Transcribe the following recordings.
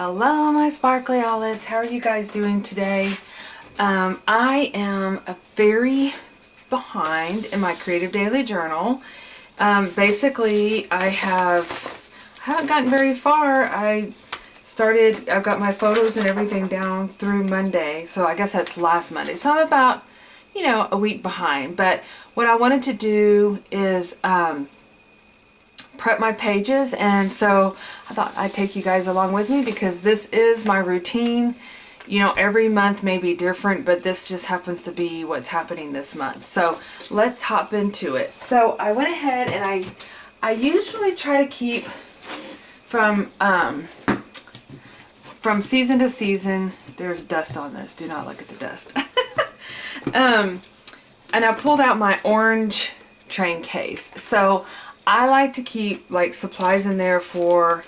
Hello, my sparkly owlets. How are you guys doing today? I am very behind in my creative daily journal. Basically, I haven't gotten very far. I've got my photos and everything down through Monday, so I guess that's last Monday. So I'm about, a week behind. But what I wanted to do is prep my pages, and so I thought I'd take you guys along with me because this is my routine. Every month may be different, but this just happens to be what's happening this month. So let's hop into it. So I went ahead and I usually try to keep from season to season. There's dust on this. Do not look at the dust. And I pulled out my orange train case. So I like to keep like supplies in there for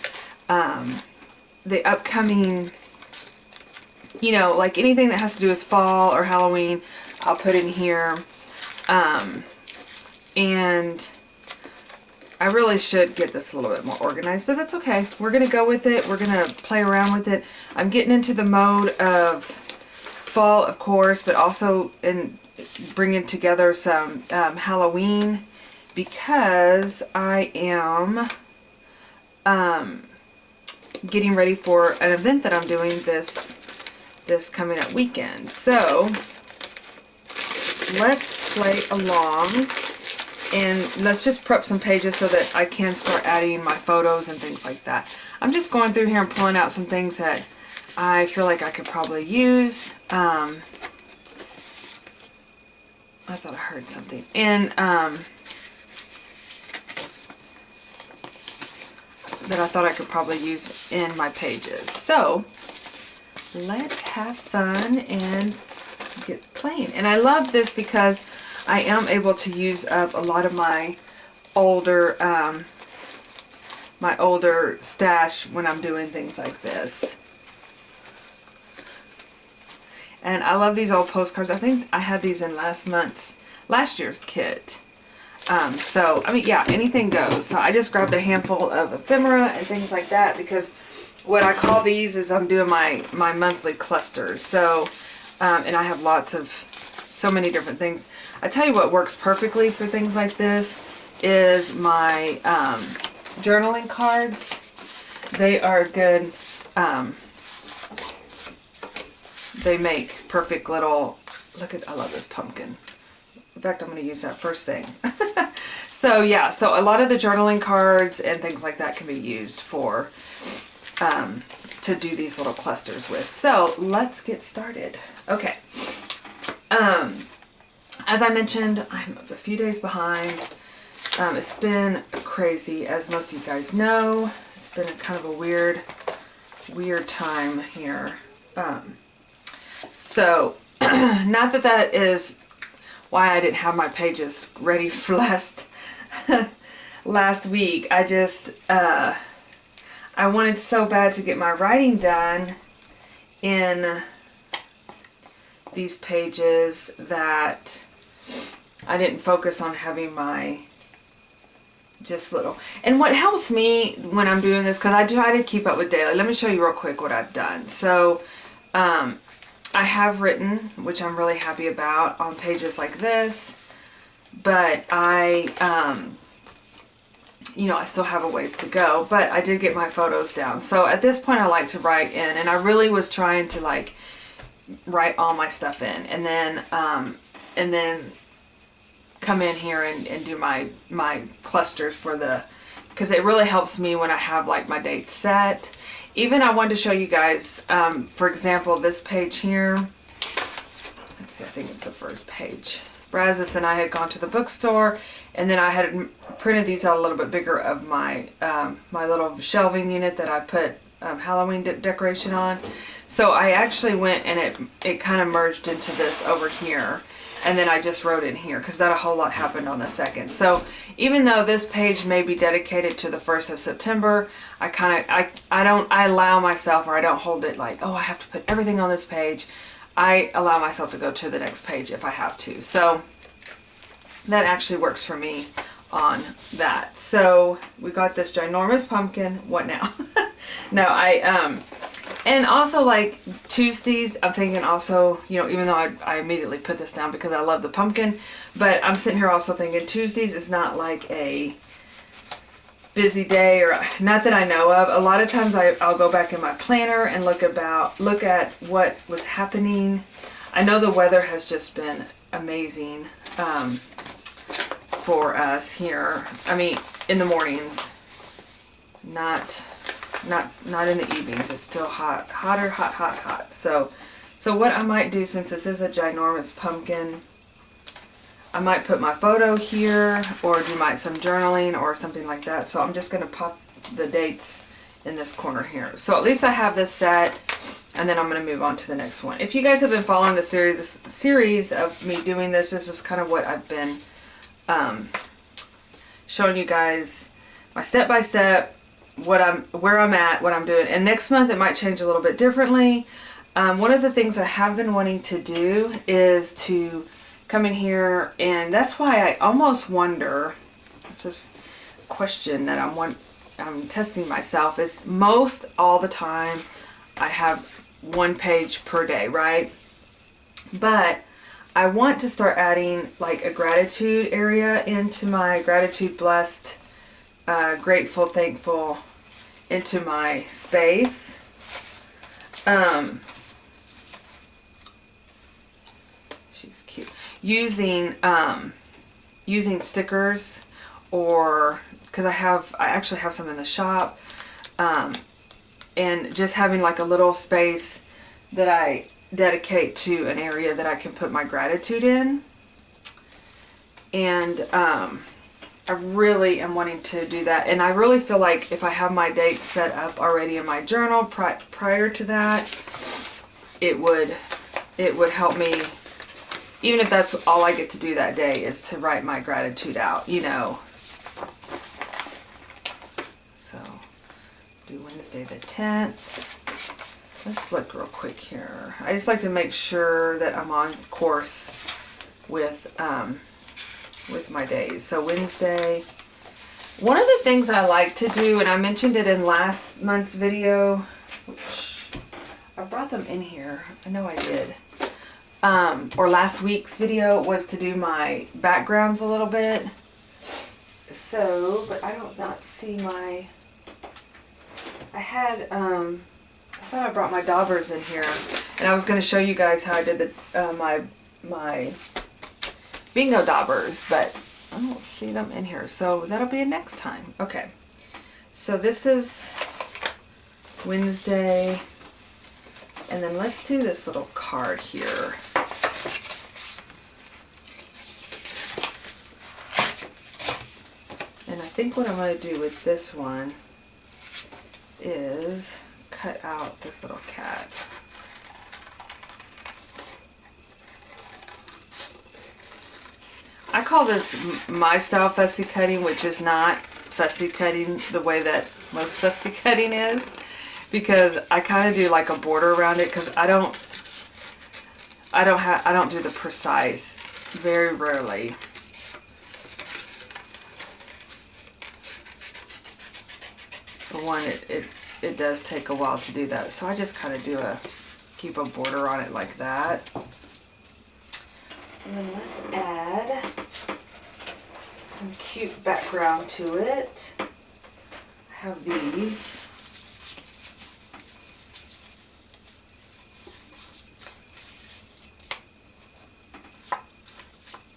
the upcoming, like anything that has to do with fall or Halloween, I'll put in here. And I really should get this a little bit more organized, but that's okay. We're going to go with it. We're going to play around with it. I'm getting into the mode of fall, of course, but also in bringing together some Halloween, because I am getting ready for an event that I'm doing this coming up weekend. So let's play along and let's just prep some pages so that I can start adding my photos and things like that. I'm just going through here and pulling out some things that I feel like I could probably use. I thought I heard something. And that I thought I could probably use in my pages. So let's have fun and get playing. And I love this because I am able to use up a lot of my older stash when I'm doing things like this. And I love these old postcards. I think I had these in last year's kit. So, I mean, yeah, anything goes. So I just grabbed a handful of ephemera and things like that because what I call these is I'm doing my monthly clusters. So, and I have so many different things. I tell you what works perfectly for things like this is my journaling cards. They are good. They make perfect little, I love this pumpkin. In fact, I'm going to use that first thing. So yeah, so a lot of the journaling cards and things like that can be used for, to do these little clusters with. So let's get started. Okay. As I mentioned, I'm a few days behind. It's been crazy, as most of you guys know. It's been kind of a weird time here. So, not that is why I didn't have my pages ready for last week. I just, I wanted so bad to get my writing done in these pages that I didn't focus on having my just little. And what helps me when I'm doing this, because I try to keep up with daily. Let me show you real quick what I've done. So, I have written, which I'm really happy about, on pages like this, but I still have a ways to go, but I did get my photos down. So at this point I like to write in, and I really was trying to like write all my stuff in, and then come in here and do my clusters because it really helps me when I have like my dates set. Even I wanted to show you guys, for example, this page here. Let's see, I think it's the first page. Brazos and I had gone to the bookstore, and then I had printed these out a little bit bigger of my my little shelving unit that I put Halloween decoration on. So I actually went and it kind of merged into this over here. And then I just wrote in here because that a whole lot happened on the 2nd. So even though this page may be dedicated to the 1st of September, I allow myself, or I don't hold it like, oh, I have to put everything on this page. I allow myself to go to the next page if I have to. So that actually works for me on that. So we got this ginormous pumpkin. What now? No, And also, like, Tuesdays, I'm thinking also, you know, even though I immediately put this down because I love the pumpkin, but I'm sitting here also thinking Tuesdays is not like a busy day, or not that I know of. A lot of times I'll go back in my planner and look at what was happening. I know the weather has just been amazing for us here. I mean, in the mornings, not in the evenings. It's still hot. So what I might do, since this is a ginormous pumpkin, I might put my photo here or do some journaling or something like that. So I'm just going to pop the dates in this corner here. So at least I have this set, and then I'm going to move on to the next one. If you guys have been following the series of me doing this, this is kind of what I've been showing you guys, my step-by-step, where I'm at, what I'm doing. And next month it might change a little bit differently. One of the things I have been wanting to do is to come in here, and that's why I almost wonder, it's this question that I'm testing myself, is most all the time I have one page per day, right? But I want to start adding like a gratitude area into my gratitude, blessed, grateful, thankful into my space. She's cute. Using stickers, or because I actually have some in the shop, and just having like a little space that I dedicate to an area that I can put my gratitude in. And I really am wanting to do that, and I really feel like if I have my dates set up already in my journal prior to that, it would help me, even if that's all I get to do that day is to write my gratitude out, you know. So do Wednesday the 10th. Let's look real quick here. I just like to make sure that I'm on course with my days. So Wednesday, one of the things I like to do, and I mentioned it in last month's video, which I brought them in here, I know I did, or last week's video, was to do my backgrounds a little bit. So, but I don't not see my, I had, I thought I brought my daubers in here, and I was going to show you guys how I did the my bingo daubers, but I don't see them in here, so that'll be a next time. Okay, so this is Wednesday, and then let's do this little card here. And I think what I'm going to do with this one is cut out this little cat. I call this my style fussy cutting, which is not fussy cutting the way that most fussy cutting is, because I kind of do like a border around it, because I don't do the precise, very rarely. For one, it does take a while to do that, so I just kind of keep a border on it like that. And then let's add some cute background to it. I have these.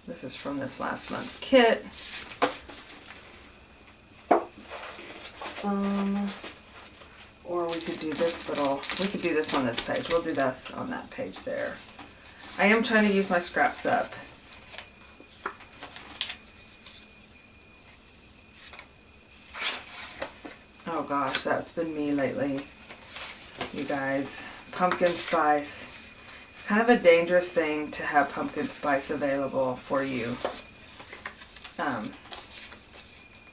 This is from this last month's kit. Or we could do this on this page. We'll do this on that page there. I am trying to use my scraps up. Oh gosh, that's been me lately, you guys. Pumpkin spice. It's kind of a dangerous thing to have pumpkin spice available for you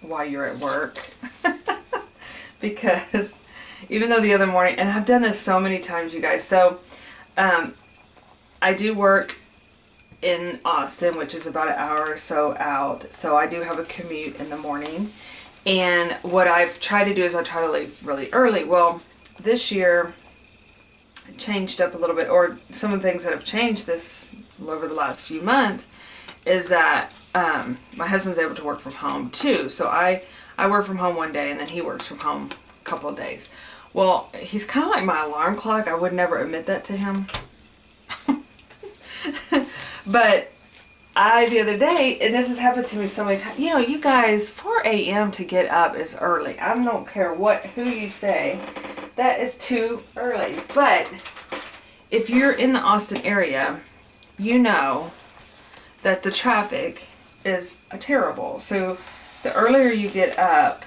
while you're at work. Because even though the other morning, and I've done this so many times, you guys, so I do work in Austin, which is about an hour or so out, so I do have a commute in the morning, and what I've tried to do is I try to leave really early. Well, this year changed up a little bit, or some of the things that have changed this over the last few months, is that my husband's able to work from home too. So I work from home one day and then he works from home a couple of days. Well, he's kind of like my alarm clock. I would never admit that to him. But the other day, and this has happened to me so many times, you know, you guys, 4 a.m. to get up is early. I don't care who you say, that is too early. But if you're in the Austin area, you know that the traffic is terrible. So the earlier you get up,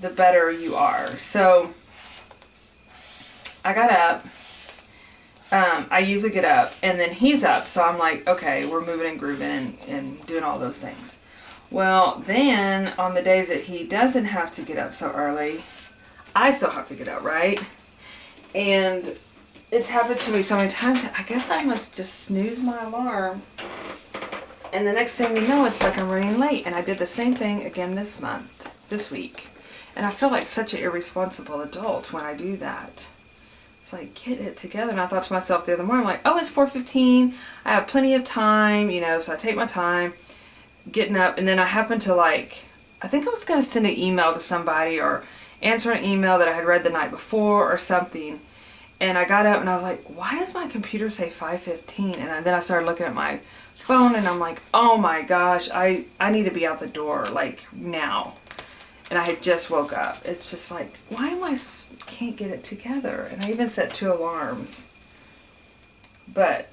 the better you are. So I got up. I usually get up and then he's up. So I'm like, okay, we're moving and grooving and doing all those things. Well, then on the days that he doesn't have to get up so early, I still have to get up, right? And it's happened to me so many times that I guess I must just snooze my alarm. And the next thing you know, it's like I'm running late. And I did the same thing again this week. And I feel like such an irresponsible adult when I do that. It's like, get it together. And I thought to myself the other morning, I'm like, oh, it's 4:15. I have plenty of time, you know, so I take my time getting up. And then I happened to I think I was going to send an email to somebody or answer an email that I had read the night before or something. And I got up and I was like, why does my computer say 5:15? And then I started looking at my phone and I'm like, oh my gosh, I need to be out the door like now. And I had just woke up. It's just like, why am can't get it together? And I even set 2 alarms. But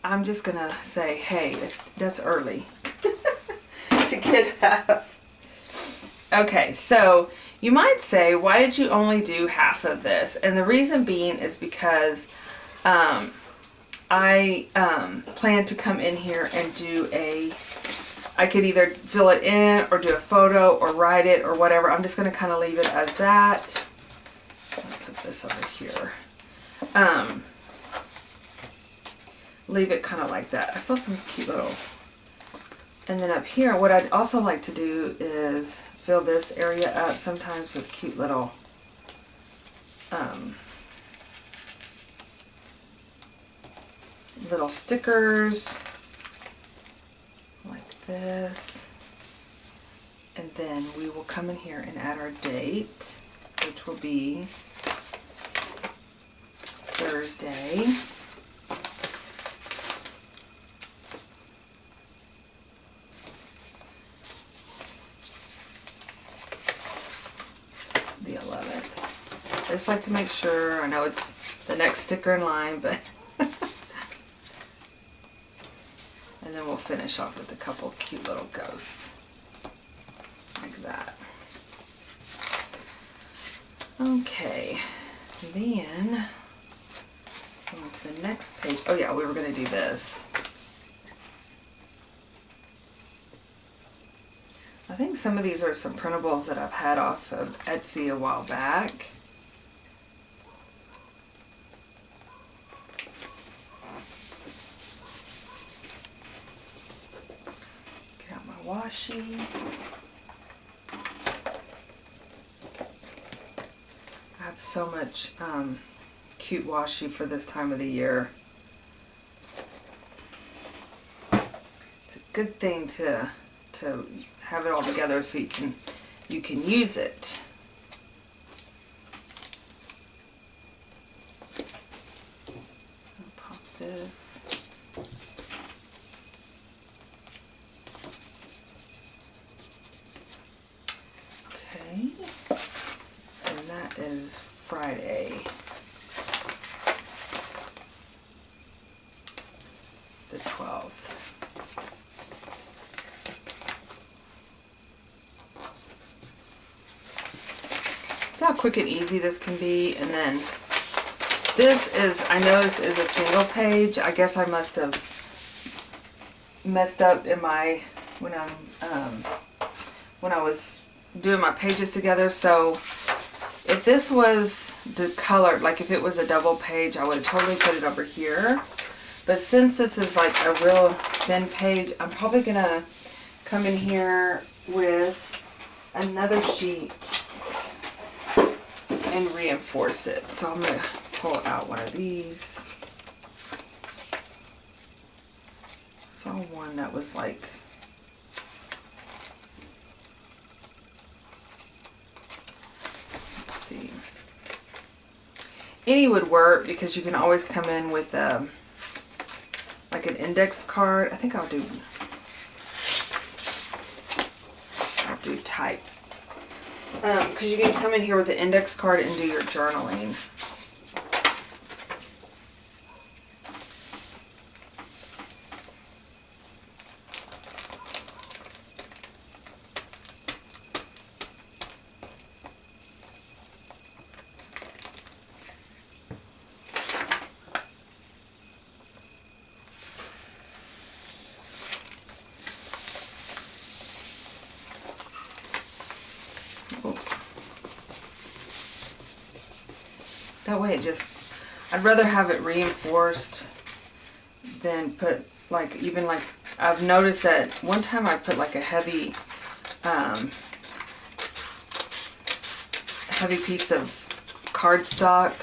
I'm just gonna say, hey, that's early to get up. Okay, so you might say, why did you only do half of this? And the reason being is because I plan to come in here and do I could either fill it in or do a photo or write it or whatever. I'm just going to kind of leave it as that. I'll put this over here. Leave it kind of like that. I saw some cute little... And then up here, what I'd also like to do is fill this area up sometimes with cute little little stickers like this. And then we will come in here and add our date, which will be Thursday. The 11th. I just like to make sure, I know it's the next sticker in line, but and then we'll finish off with a couple cute little ghosts. Like that. Okay. Then, going to the next page. Oh yeah, we were going to do this. I think some of these are some printables that I've had off of Etsy a while back. Get out my washi. I have so much cute washi for this time of the year. It's a good thing to have it all together so you can use it. I'll pop this. Okay, and that is Friday, the 12th. See how quick and easy this can be. And then this is, I know this is a single page. I guess I must have messed up in my, when I was doing my pages together. So if this was colored, like if it was a double page, I would have totally put it over here. But since this is like a real thin page, I'm probably gonna come in here with another sheet and reinforce it. So I'm going to pull out one of these. Saw one that was like, let's see. Any would work because you can always come in with like an index card. I think I'll do type. Because you can come in here with the index card and do your journaling. That way it just, I'd rather have it reinforced than put like, even like, I've noticed that one time I put like a heavy piece of cardstock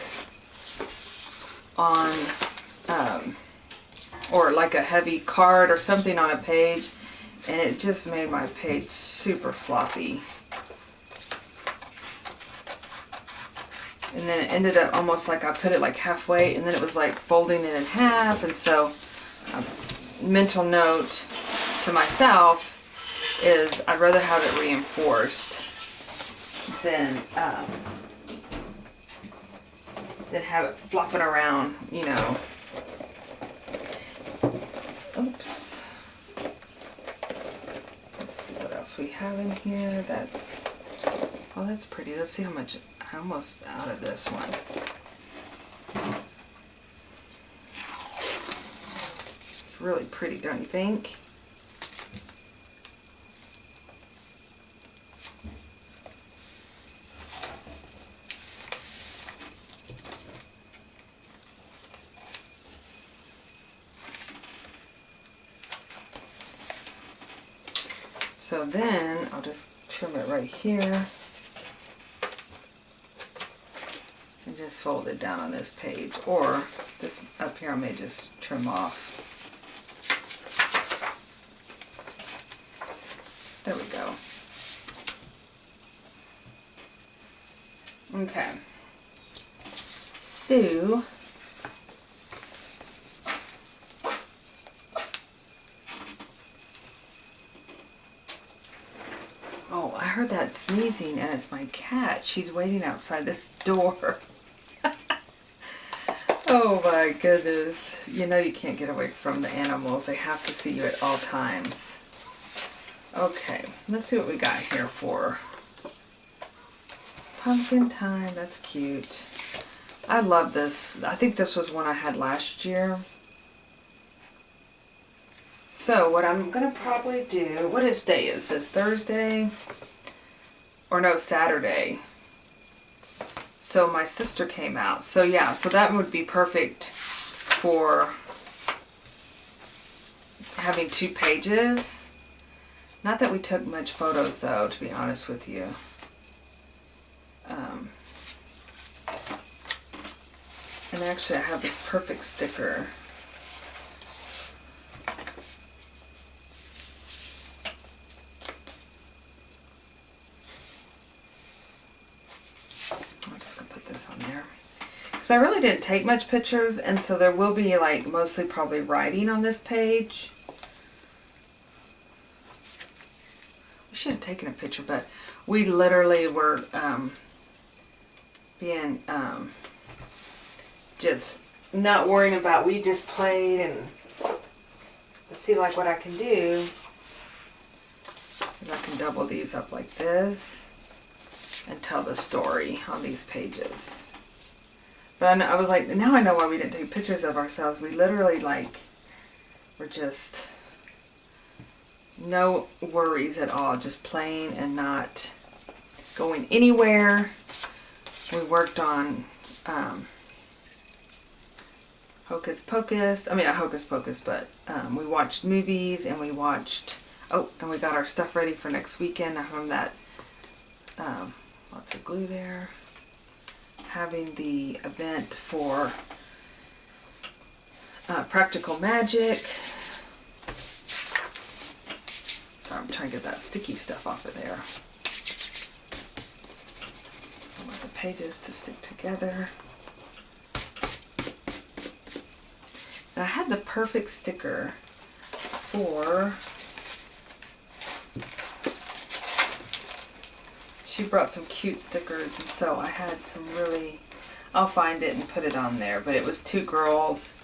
on, or like a heavy card or something on a page, and it just made my page super floppy. And then it ended up almost like I put it like halfway, and then it was like folding it in half. And so, mental note to myself is I'd rather have it reinforced than have it flopping around, you know. Oops. Let's see what else we have in here. That's, oh, that's pretty. Let's see how much. Almost out of this one. It's really pretty, don't you think? So then I'll just trim it right here. And just fold it down on this page, or this up here I may just trim off. There we go. Okay. So oh, I heard that sneezing, and it's my cat. She's waiting outside this door. Oh my goodness. You know you can't get away from the animals. They have to see you at all times. Okay, let's see what we got here for pumpkin time. That's cute. I love this. I think this was one I had last year. So what I'm going to probably do, what day is this? Thursday? Or no, Saturday. So my sister came out. So yeah, so that would be perfect for having 2 pages. Not that we took much photos though, to be honest with you. And actually I have this perfect sticker. So I really didn't take much pictures, and so there will be like mostly probably writing on this page. We should have taken a picture, but we literally were being just not worrying about, we just played, and let's see like what I can do is I can double these up like this and tell the story on these pages. But I was like, now I know why we didn't take pictures of ourselves. We literally like, were just no worries at all. Just playing and not going anywhere. We worked on Hocus Pocus. I mean, not Hocus Pocus, but we watched movies, and we watched, oh, and we got our stuff ready for next weekend. I found that, lots of glue there. having the event for Practical Magic. Sorry, I'm trying to get that sticky stuff off of there. I want the pages to stick together. And I had the perfect sticker for... She brought some cute stickers, and so I had some really... I'll find it and put it on there. But it was two girls.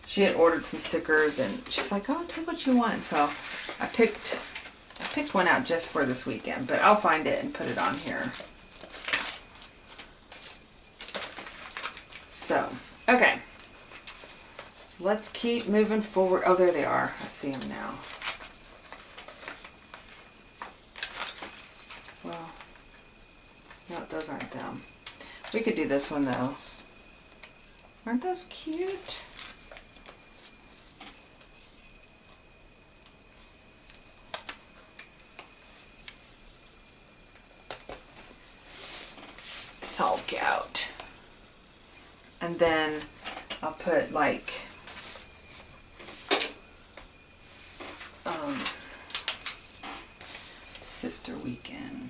She had ordered some stickers, and she's like, "Oh, take what you want." So I picked one out just for this weekend. But I'll find it and put it on here. So, okay. So let's keep moving forward. Oh, there they are. I see them now. Well, no, those aren't them. We could do this one though. Aren't those cute? Sulk out. And then I'll put like Sister Weekend.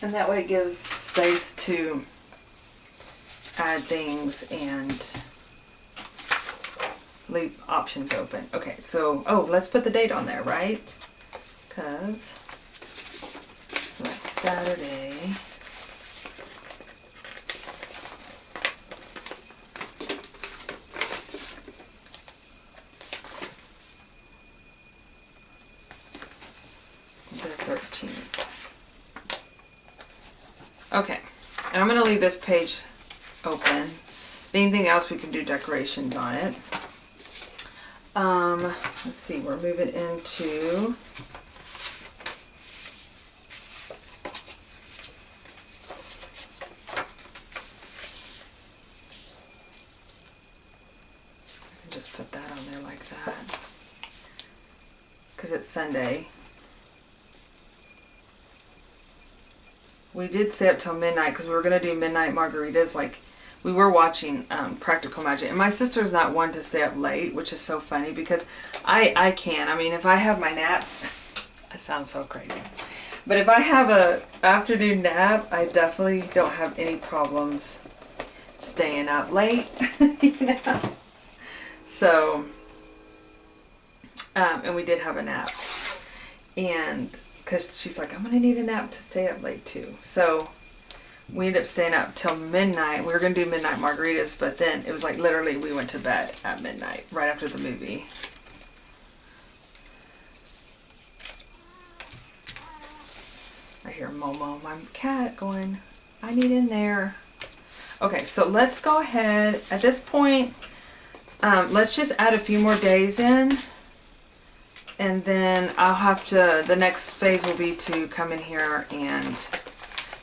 And that way it gives space to add things and leave options open. Okay, so, oh, let's put the date on there, right? Because that's Saturday. The 13th. Okay, and I'm going to leave this page open. Anything else, we can do decorations on it. Let's see, we're moving into I can just put that on there like that because it's Sunday. We did stay up till midnight because we were going to do midnight margaritas. Like, we were watching Practical Magic. And my sister's not one to stay up late, which is so funny because I can. I mean, if I have my naps, I sound so crazy. But if I have a afternoon nap, I definitely don't have any problems staying up late. You know? So, and we did have a nap. And... because she's like, I'm going to need a nap to stay up late too. So we ended up staying up till midnight. We were going to do midnight margaritas, but then it was like literally we went to bed at midnight, right after the movie. I hear Momo, my cat, going, I need in there. Okay, so let's go ahead. At this point, let's just add a few more days in. And then I'll have to, the next phase will be to come in here and,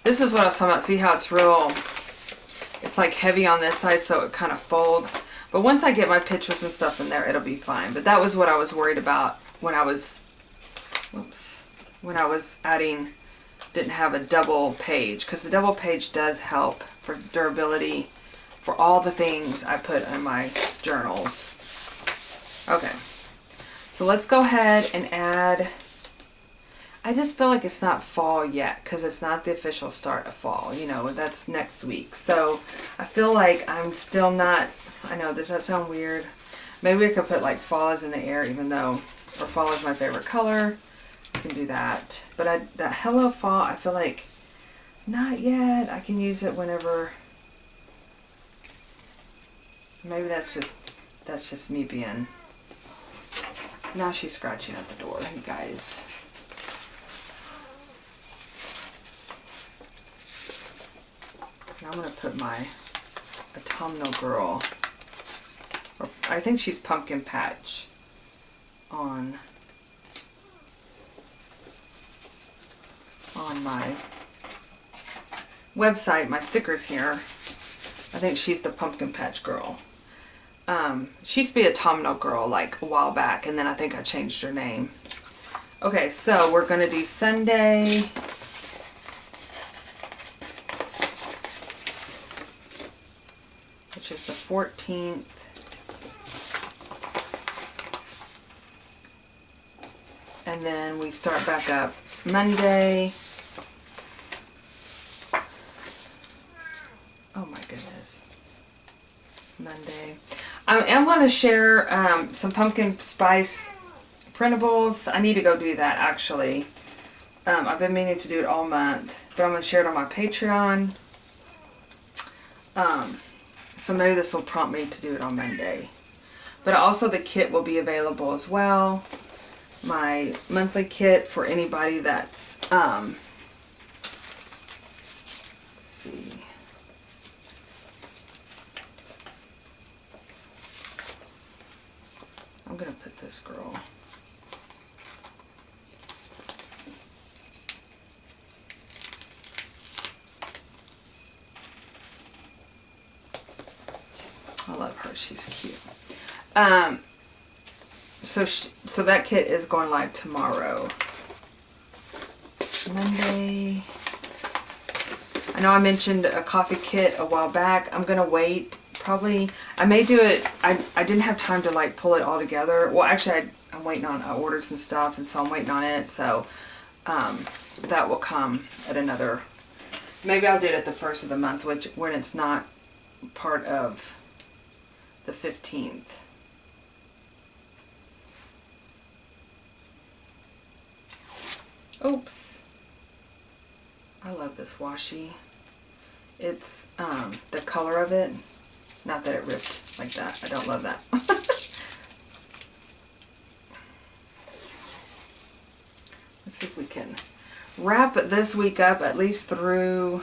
this is what I was talking about. See how it's real, it's like heavy on this side, so it kind of folds. But once I get my pictures and stuff in there, it'll be fine. But that was what I was worried about when I was, when I was adding, didn't have a double page. Because the double page does help for durability for all the things I put in my journals. Okay. So let's go ahead and add, I just feel like it's not fall yet because it's not the official start of fall, you know, that's next week. So I feel like I'm still not, I know, does that sound weird? Maybe I could put like fall is in the air, even though, or fall is my favorite color. I can do that. But that hello fall, I feel like not yet. I can use it whenever, maybe that's just me being, now she's scratching at the door, you guys. Now I'm going to put my autumnal girl, or I think she's Pumpkin Patch, on my website, my stickers here. I think she's the Pumpkin Patch girl. She used to be a Tomno girl like a while back, and then I think I changed her name. Okay, so we're gonna do Sunday. Which is the 14th. And then we start back up Monday. Oh my goodness. Monday. I'm going to share some pumpkin spice printables. I need to go do that actually. I've been meaning to do it all month, but I'm going to share it on my Patreon. So maybe this will prompt me to do it on Monday. But also the kit will be available as well. My monthly kit for anybody that's, let's see. I'm going to put this girl. I love her. She's cute. So that kit is going live tomorrow. Monday. I know I mentioned a coffee kit a while back. I'm going to wait. Probably, I may do it. I didn't have time to like pull it all together. Well, actually, I'm waiting on, I ordered some stuff, and so I'm waiting on it. So that will come at another, maybe I'll do it at the first of the month, which when it's not part of the 15th. Oops. I love this washi. It's the color of it. Not that it ripped like that. I don't love that. Let's see if we can wrap this week up at least through,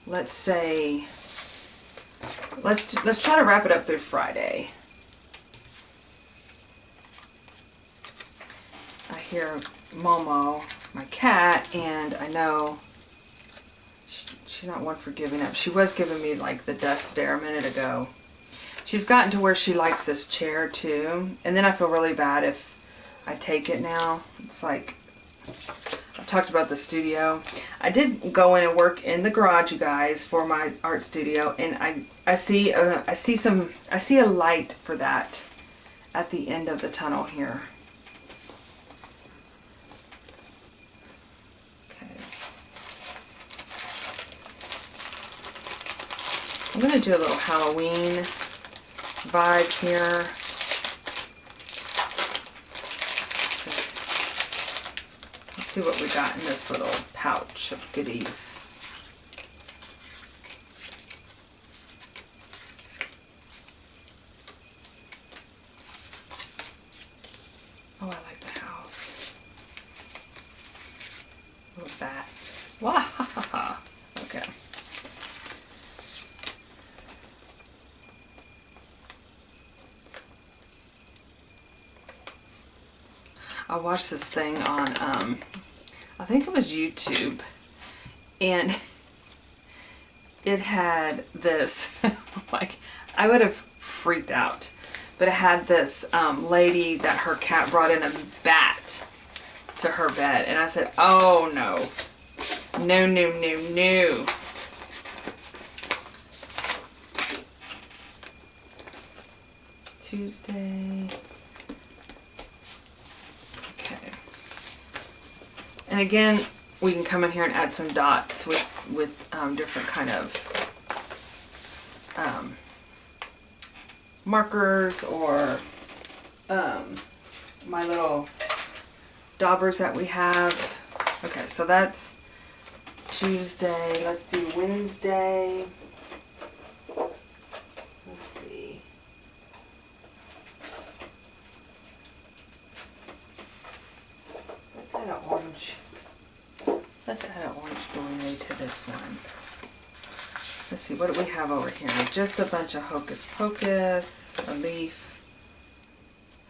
let's say, let's try to wrap it up through Friday. I hear Momo, my cat, and I know she's not one for giving up. She was giving me like the death stare a minute ago. She's gotten to where she likes this chair too, and then I feel really bad if I take it now. It's like, I talked about the studio. I did go in and work in the garage, you guys, for my art studio, and I see a light for that at the end of the tunnel here. I'm going to do a little Halloween vibe here. Let's see what we got in this little pouch of goodies. Oh, I like the house. Little bat. Wow. Okay. I watched this thing on, I think it was YouTube, and it had this, like, I would have freaked out, but it had this lady that her cat brought in a bat to her bed, and I said, oh no, no, no, no, no. Tuesday. And again, we can come in here and add some dots with different kind of markers, or my little daubers that we have. Okay, so that's Tuesday. Let's do Wednesday. Let's see. Let's add an orange. Let's add an orange doorway to this one. Let's see, what do we have over here? Just a bunch of hocus pocus, a leaf.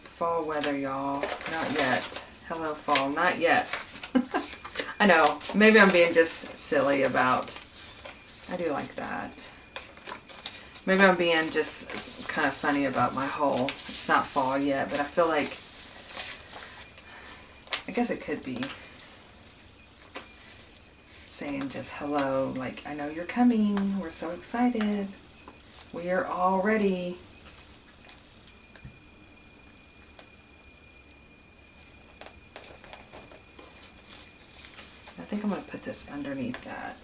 Fall weather, y'all. Not yet. Hello, fall. Not yet. I know. Maybe I'm being just silly about. I do like that. Maybe I'm being just kind of funny about my whole, it's not fall yet, but I feel like, I guess it could be saying just hello, like, I know you're coming, we're so excited, we are all ready. I think I'm going to put this underneath that.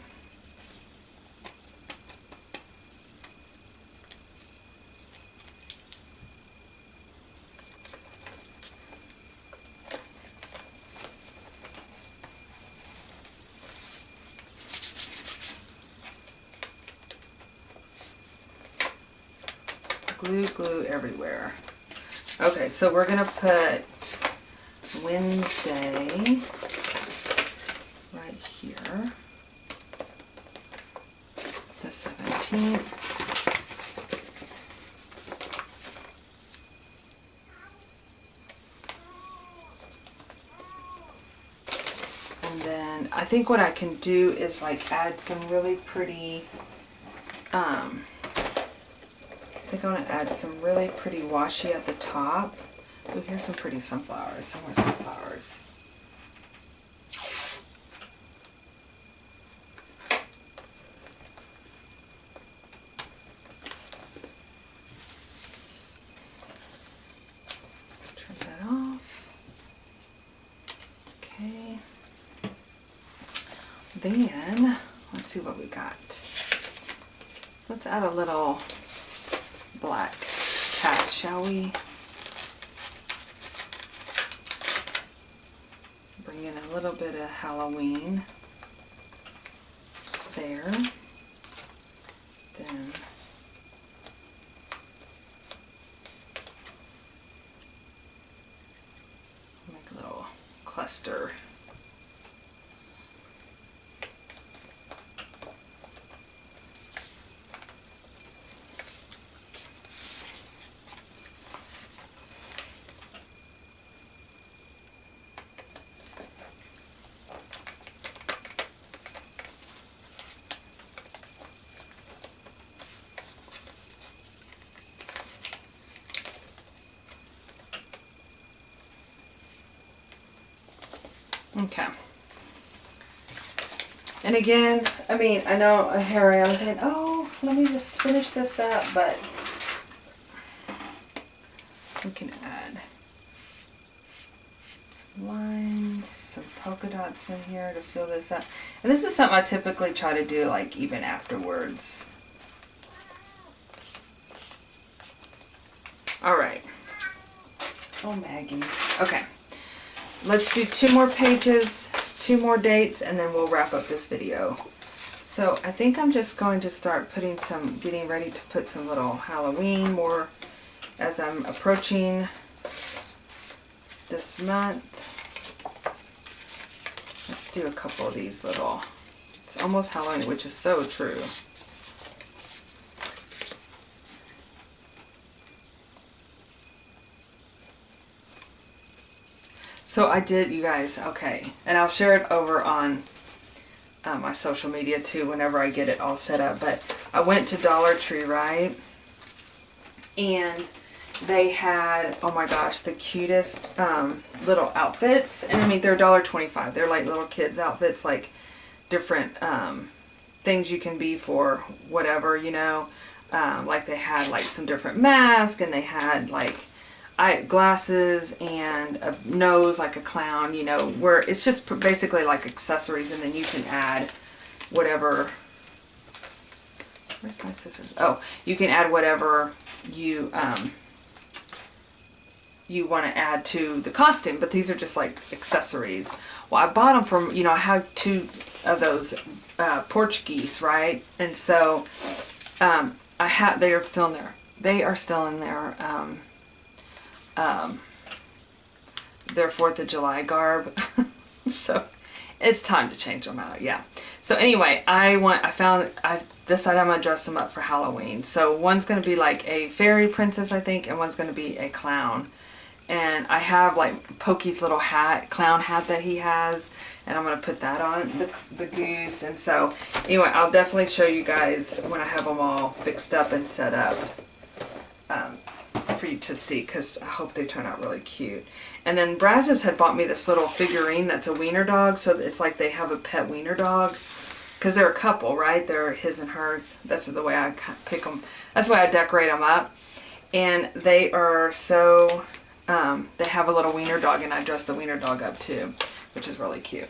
Glue, glue everywhere. Okay, so we're going to put Wednesday right here, the 17th. And then I think what I can do is like add some really pretty, I think I want to add some really pretty washi at the top. Oh, here's some pretty sunflowers. Some more sunflowers. Turn that off. Okay. Then, let's see what we got. Let's add a little black cat, shall we? Bring in a little bit of Halloween there. Then make a little cluster. Okay. And again, I mean, I know Harry, I was saying, oh, let me just finish this up, but we can add some lines, some polka dots in here to fill this up. And this is something I typically try to do like even afterwards. All right. Oh, Maggie. Okay. Let's do 2 more pages, 2 more dates, and then we'll wrap up this video. So I think I'm just going to start putting some, getting ready to put some little Halloween more as I'm approaching this month. Let's do a couple of these little, it's almost Halloween, which is so true. So I did, you guys, okay, and I'll share it over on my social media too whenever I get it all set up, but I went to Dollar Tree, right, and they had, oh my gosh, the cutest little outfits, and I mean, they're $1.25, they're like little kids outfits, like different things you can be for whatever, you know, like they had like some different masks, and they had like glasses and a nose like a clown, you know, where it's just basically like accessories, and then you can add whatever, where's my scissors? Oh, you can add whatever you you want to add to the costume, but these are just like accessories. Well, I bought them from, you know, I had 2 of those Portuguese, right? And so I had, they are still in there. They are still in there. Their 4th of July garb. So it's time to change them out. Yeah. So anyway, I decided I'm going to dress them up for Halloween. So one's going to be like a fairy princess, I think, and one's going to be a clown. And I have like Pokey's little hat, clown hat that he has, and I'm going to put that on the goose. And so anyway, I'll definitely show you guys when I have them all fixed up and set up for you to see, because I hope they turn out really cute. And then Brazos had bought me this little figurine that's a wiener dog, so it's like they have a pet wiener dog, because they're a couple, right? They're his and hers. That's the way I pick them. That's why I decorate them up. And they are so... they have a little wiener dog, and I dress the wiener dog up too, which is really cute.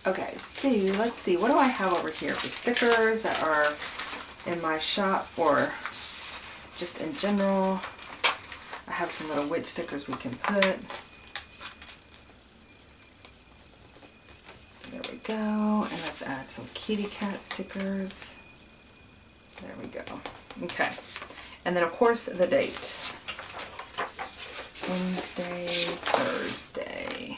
Okay, let's see. What do I have over here for stickers that are in my shop or just in general? I have some little witch stickers we can put. There we go. And let's add some kitty cat stickers. There we go. Okay. And then, of course, the date. Wednesday, Thursday.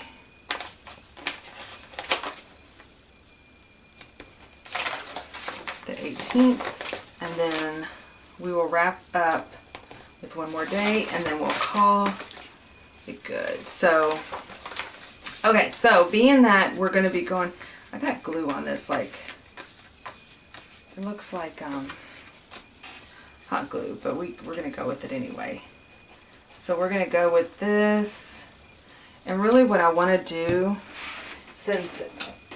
The 18th. And then we will wrap up with one more day, and then we'll call it good. So, okay, so being that we're going to be going, I got glue on this, like, it looks like hot glue, but we're going to go with it anyway. So we're going to go with this, and really what I want to do, since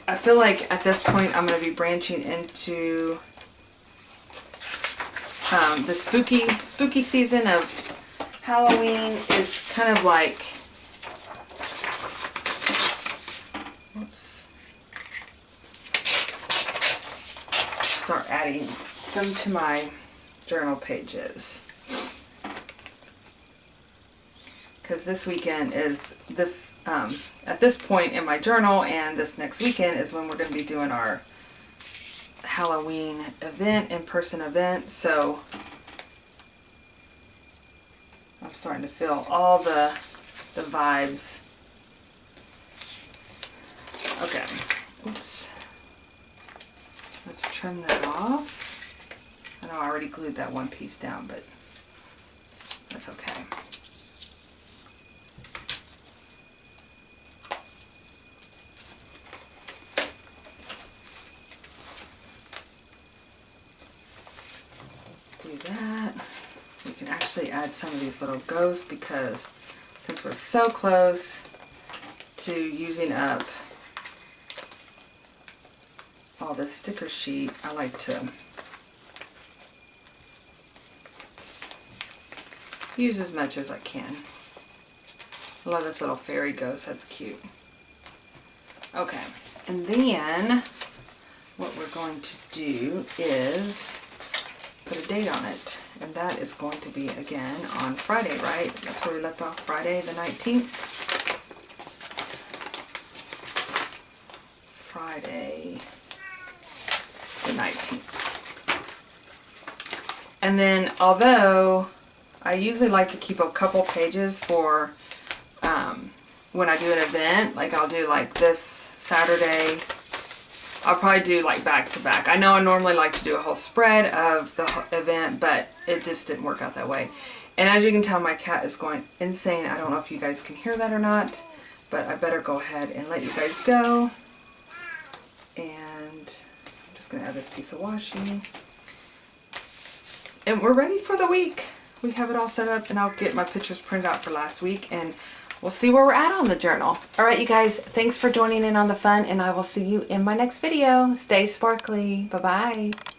I feel like at this point I'm going to be branching into the spooky season of Halloween, is kind of like, whoops, start adding some to my journal pages. Because this weekend is at this point in my journal, and this next weekend is when we're going to be doing our Halloween event, in-person event. So I'm starting to feel all the vibes. Okay, oops. Let's trim that off. I know I already glued that one piece down, but that's okay. Do that. We can actually add some of these little ghosts, because since we're so close to using up all this sticker sheet, I like to use as much as I can. I love this little fairy ghost, that's cute. Okay, and then what we're going to do is put a date on it, and that is going to be again on Friday, right? That's where we left off, Friday the 19th. Friday the 19th. And then, although I usually like to keep a couple pages for when I do an event, like I'll do like this Saturday, I'll probably do like back to back. I know I normally like to do a whole spread of the event, but it just didn't work out that way. And as you can tell, my cat is going insane. I don't know if you guys can hear that or not, but I better go ahead and let you guys go. And I'm just going to add this piece of washi. And we're ready for the week. We have it all set up, and I'll get my pictures printed out for last week, and we'll see where we're at on the journal. Alright, you guys, thanks for joining in on the fun, and I will see you in my next video. Stay sparkly. Bye-bye.